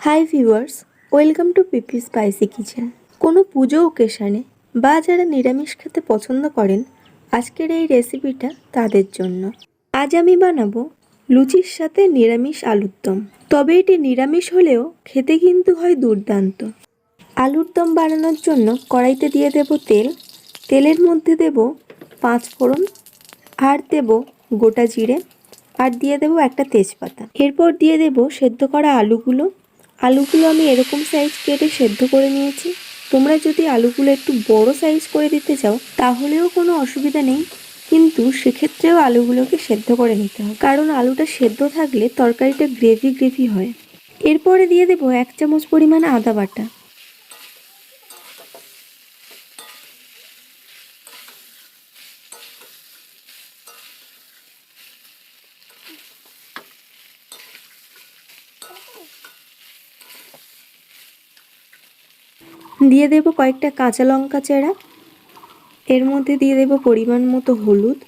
High viewers, welcome to P P spicy kitchen. কোনো পুজো ওকেশানে বা যারা নিরামিষ খেতে পছন্দ করেন, আজকের এই রেসিপিটা তাদের জন্য। আজ আমি বানাবো লুচির সাথে নিরামিষ আলুর দম। তবে এটি নিরামিষ হলেও খেতে কিন্তু হয় দুর্দান্ত। আলুর দম বানানোর জন্য কড়াইতে দিয়ে দেব তেল। তেলের মধ্যে দেব 5 ফোড়ন, আর দেব গোটা জিরে, আর দিয়ে দেব একটা তেজপাতা। এরপর দিয়ে দেব সেদ্ধ করা আলুগুলো। আলুগুলো আমি এরকম সাইজ কেটে সেদ্ধ করে নিয়েছি। তোমরা যদি আলুগুলো একটু বড় সাইজ করে দিতে চাও তাহলেও কোনো অসুবিধা নেই, কিন্তু সেক্ষেত্রেও আলুগুলোকে সেদ্ধ করে নিতে হবে, কারণ আলুটা সেদ্ধ থাকলে তরকারিটা গ্রেভি গ্রেভি হয়। এরপরে দিয়ে দেব 1 চামচ পরিমাণ আদা বাটা। দিয়ে দেব কয়েকটা কাঁচা লঙ্কা চেরা। এর মধ্যে দিয়ে দেব পরিমাণ মতো হলুদ,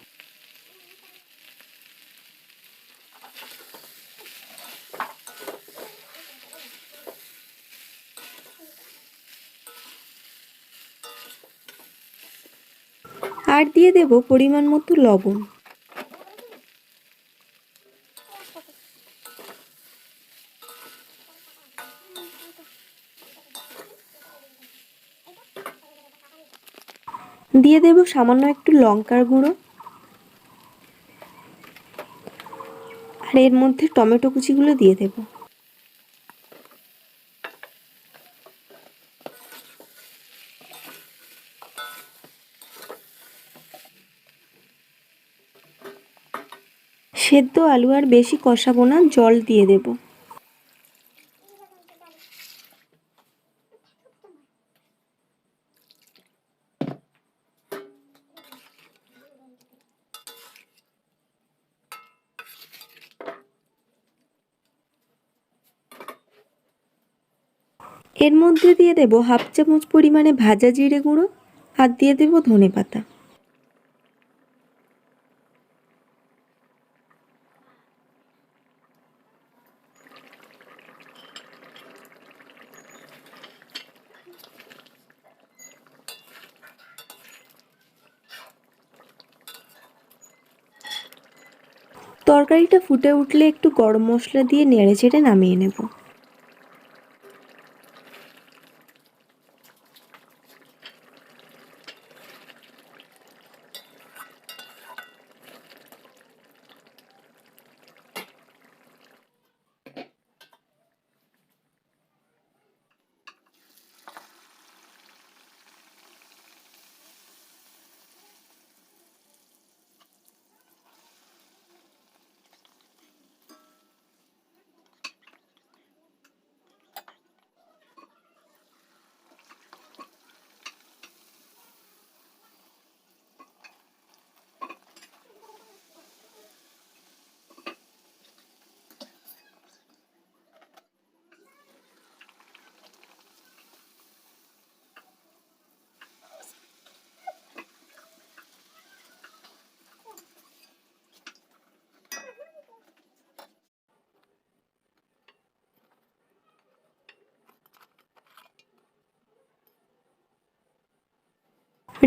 আর দিয়ে দেব পরিমাণ মতো লবণ। দিয়ে দেব সামান্য একটু লঙ্কার গুঁড়ো, আর এর মধ্যে টমেটো কুচিগুলো দিয়ে দেব। সেদ্ধ আলু আর বেশি কষাবো না, জল দিয়ে দেব। এর মধ্যে দিয়ে দেব 1/2 চামচ পরিমাণে ভাজা জিরে গুঁড়ো, আর দিয়ে দেব ধনেপাতা। তরকারিটা ফুটে উঠলে একটু গরম মশলা দিয়ে নেড়ে চেড়ে নামিয়ে নেব।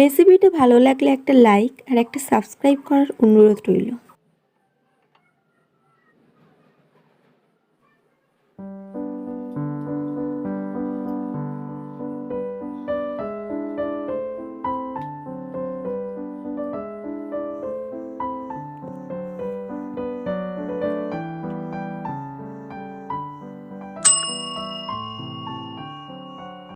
রেসিপিটা ভালো লাগলে একটা লাইক আর একটা সাবস্ক্রাইব করার অনুরোধ রইল।